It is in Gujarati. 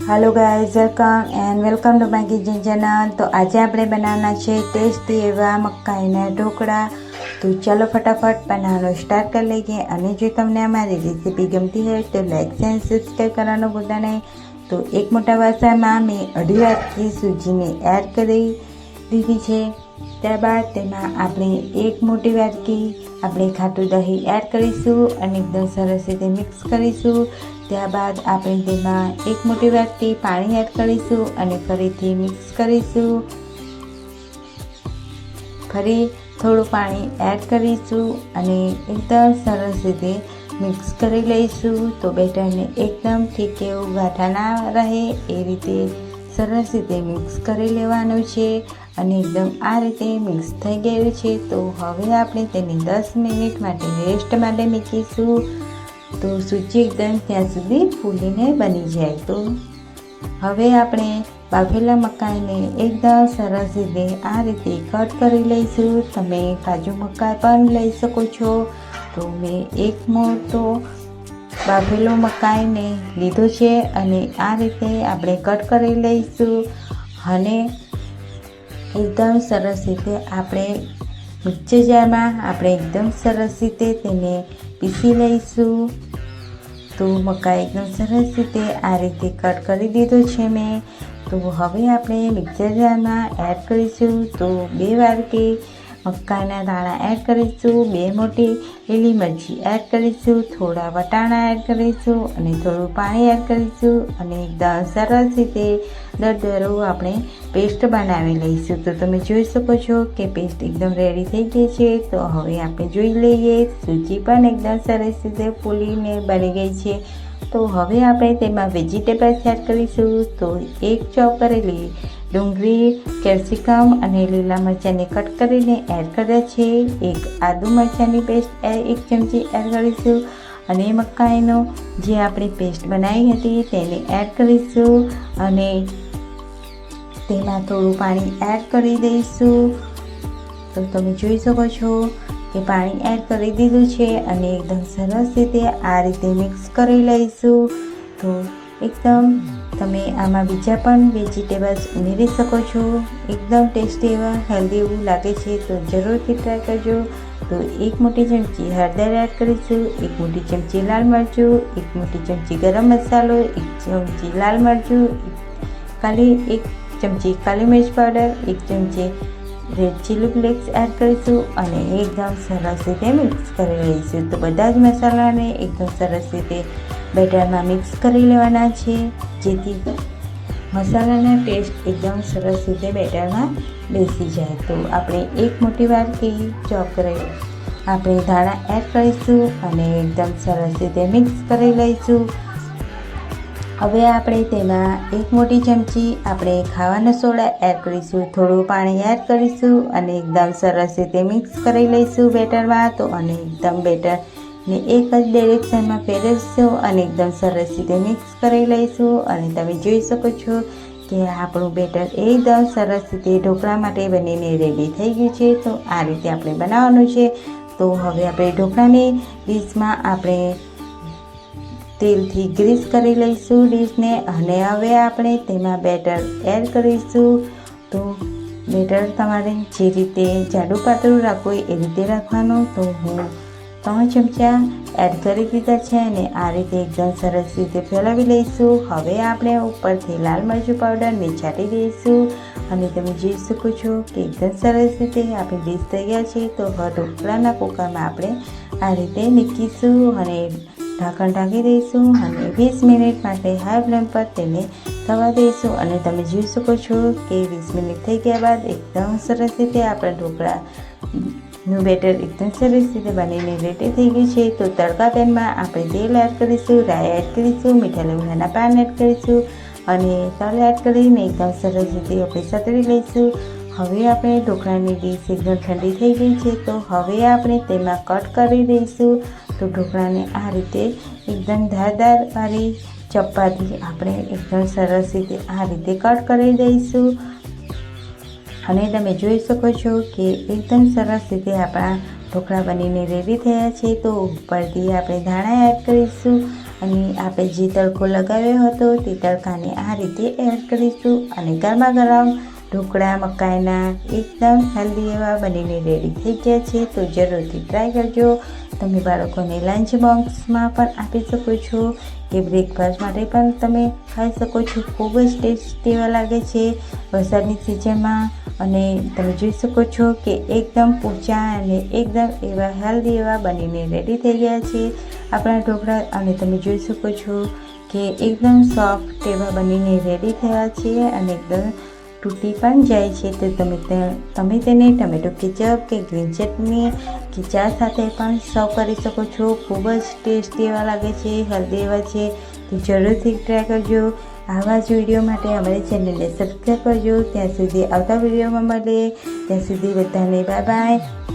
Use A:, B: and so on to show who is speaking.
A: Hello guys, welcome and welcome to my kitchen channel. तो आज આપણે બનાવવાના છે ટેસ્ટી એવા મકાઈના ઢોકળા। તો ચાલો ફટાફટ બનાવવાનું સ્ટાર્ટ કરી લઈએ। અને જો તમને અમારી રેસીપી ગમતી હોય તો લાઈક એન્ડ સબસ્ક્રાઈબ કરવાનું ભૂલતા નહીં। તો એક મોટા વાસણમાં મેં 2.5 વાટકી સૂજીને એડ કરી દીધી છે। ત્યારબાદ તેમાં આપણે 1 મોટી વાટકી આપણે ખાટું દહીં એડ કરીશું અને એકદમ સરસ રીતે મિક્સ કરીશું। ત્યારબાદ આપણે તેમાં 1 મોટી વાટકી પાણી એડ કરીશું અને ફરીથી મિક્સ કરીશું। ફરી થોડું પાણી એડ કરીશું અને એકદમ સરસ રીતે મિક્સ કરી લઈશું। તો બેટરને એકદમ ઠીક એવું ગાંઠા ના રહે એ રીતે સરસ રીતે મિક્સ કરી લેવાનું છે અને એકદમ આ રીતે મિક્સ થઈ ગયું છે। તો હવે આપણે તેને 10 મિનિટ માટે રેસ્ટ માટે મૂકીશું। તો સૂજી એકદમ ત્યાં સુધી ફૂલીને બની જાય। તો હવે આપણે બાફેલા મકાઈને એકદમ સરસ રીતે આ રીતે કટ કરી લઈશું। તમે કાજુ મકાઈ પણ લઈ શકો છો। તો મેં એક મોટો બાફેલો મકાઈને લીધો છે અને આ રીતે આપણે કટ કરી લઈશું અને એકદમ સરસ રીતે આપણે મિક્સર જારમાં આપણે એકદમ સરસ રીતે તેને પીસી લઈશું। તો મકાઈ એકદમ સરસ રીતે આ રીતે કટ કરી દીધો છે મેં। તો હવે આપણે મિક્સર જારમાં એડ કરીશું। તો 2 વાટકી મકાઈના દાણા એડ કરીશું, 2 મોટી લીલી મરચી એડ કરીશું, થોડા વટાણા એડ કરીશું અને થોડું પાણી એડ કરીશું અને એકદમ સરસ રીતે દરદરો આપણે પેસ્ટ બનાવી લઈશું। તો તમે જોઈ શકો છો કે પેસ્ટ એકદમ રેડી થઈ ગઈ છે। તો હવે આપણે જોઈ લઈએ, સૂજી પણ એકદમ સરસ રીતે ફૂલીને બની ગઈ છે। તો હવે આપણે તેમાં વેજીટેબલ્સ એડ કરીશું। તો 1 ચોપ કરેલી ડુંગળી, કેપ્સિકમ અને લીલા મરચાંને કટ કરીને એડ કર્યા છે। 1 આદુ મરચાંની પેસ્ટ 1 ચમચી એડ કરીશું અને મકાઈનો જે આપણે પેસ્ટ બનાવી હતી તેને એડ કરીશું અને તેમાં થોડું પાણી એડ કરી દઈશું। તો તમે જોઈ શકો છો કે પાણી એડ કરી દીધું છે અને એકદમ સરસ રીતે આ રીતે મિક્સ કરી લઈશું। તો એકદમ તમે આમાં બીજા પણ વેજીટેબલ્સ ઉમેરી શકો છો। એકદમ ટેસ્ટી એવા હેલ્ધી એવું લાગે છે। તો જરૂરથી ટ્રાય કરજો। તો 1 મોટી ચમચી હળદર એડ કરીશું, 1 મોટી ચમચી લાલ મરચું, 1 મોટી ચમચી ગરમ મસાલો, 1 ચમચી લાલ મરચું, 1 ચમચી કાલી મિર્ચ પાવડર, 1 ચમચી રેડ ચીલી ફ્લેક્સ એડ કરીશું અને એકદમ સરસ રીતે મિક્સ કરી લઈશું। તો બધા જ મસાલાને એકદમ સરસ રીતે બેટરમાં મિક્સ કરી લેવાના છે જેથી મસાલાના ટેસ્ટ એકદમ સરસ રીતે બેટરમાં બેસી જાય। તો આપણે 1 મોટી વાટકી ચોપ કરી આપણે ધાણા એડ કરીશું અને એકદમ સરસ રીતે મિક્સ કરી લઈશું। હવે આપણે તેમાં 1 મોટી ચમચી આપણે ખાવાનો સોડા એડ કરીશું, થોડું પાણી એડ કરીશું અને એકદમ સરસ રીતે મિક્સ કરી લઈશું બેટરમાં। તો અને એકદમ બેટરને એક જ ડિરેક્શનમાં ફેરવીશું અને એકદમ સરસ રીતે મિક્સ કરી લઈશું અને તમે જોઈ શકો છો કે આપણું બેટર એકદમ સરસ રીતે ઢોકળા માટે બનીને રેડી થઈ ગયું છે। તો આ રીતે આપણે બનાવવાનું છે। તો હવે આપણે ઢોકળાની ડીશમાં આપણે તેલથી ગ્રીસ કરી લઈશું ડીશને અને હવે આપણે તેમાં બેટર એડ કરીશું। તો બેટર તમારે જે રીતે જાડું પાતળું રાખવું એ રીતે રાખવાનું। તો હું 3 ચમચા એડ કરી દીધા છે અને આ રીતે એકદમ સરસ રીતે ફેલાવી લઈશું। હવે આપણે ઉપરથી લાલ મરચું પાવડરને છાંટી દઈશું અને તમે જોઈ શકો છો કે એકદમ સરસ રીતે આપણી ડીશ તૈયાર છે। તો હવે ઢોકળાના કુકરમાં આપણે આ રીતે મૂકીશું અને ઢાંકણ ઢાંકી દઈશું અને 20 મિનિટ માટે હાઈ ફ્લેમ પર તેને થવા દઈશું અને તમે જોઈ શકો છો કે 20 મિનિટ થઈ ગયા બાદ એકદમ સરસ રીતે આપણા ઢોકળાનું બેટર એકદમ સરસ રીતે બનીને રેડી થઈ ગયું છે। તો તડકા પેનમાં આપણે તેલ એડ કરીશું, રાઈ એડ કરીશું, મીઠા લીમડાના પાન એડ કરીશું અને તલ એડ કરીને એકદમ સરસ રીતે આપણે સતળી લઈશું। હવે આપણે ઢોકળાની ડીશ એકદમ ઠંડી થઈ ગઈ છે। તો હવે આપણે તેમાં કટ કરી દઈશું। તો ઢોકળાને આ રીતે એકદમ ધારદાર વાળી ચપાતી આપણે એકદમ સરસ રીતે આ રીતે કટ કરી દઈશું અને તમે જોઈ શકો છો કે એકદમ સરસ રીતે આપણા ઢોકળા બનીને રેડી થયા છે। તો ઉપરથી આપણે ધાણા એડ કરીશું અને આપણે જે તડકો લગાવ્યો હતો તે તડકાને આ રીતે એડ કરીશું અને ગરમા ગરમ ઢોકળા મકાઈના એકદમ હેલ્ધી એવા બનીને રેડી થઈ ગયા છે. તો જરૂરથી ટ્રાય કરજો. તમે બાળકોને લંચ બોક્સમાં પણ આપી શકો છો કે બ્રેકફાસ્ટ માટે પણ તમે ખાઈ શકો છો. ખૂબ જ ટેસ્ટી એવા લાગે છે વરસાદની સિઝનમાં. અને તમે જોઈ શકો છો કે એકદમ પોચા અને એકદમ એવા હેલ્ધી એવા બનીને રેડી થઈ ગયા છે આપણા ઢોકળા. અને તમે જોઈ શકો છો કે એકદમ સોફ્ટ એવા બનીને રેડી થયા છે અને એકદમ તૂટી પણ જાય છે. તો તમે તેને ટમેટો કેચઅપ કે ગ્રીન ચટણી કે ચા સાથે પણ સર્વ કરી શકો છો. ખૂબ જ ટેસ્ટી એવા લાગે છે, હેલ્ધી એવા છે. તો જરૂરથી ટ્રાય કરજો. આવા જ વિડીયો માટે અમારી ચેનલને સબસ્ક્રાઈબ કરજો. ત્યાં સુધી આવતા વિડીયોમાં મળીએ. ત્યાં સુધી બધાને બાય બાય.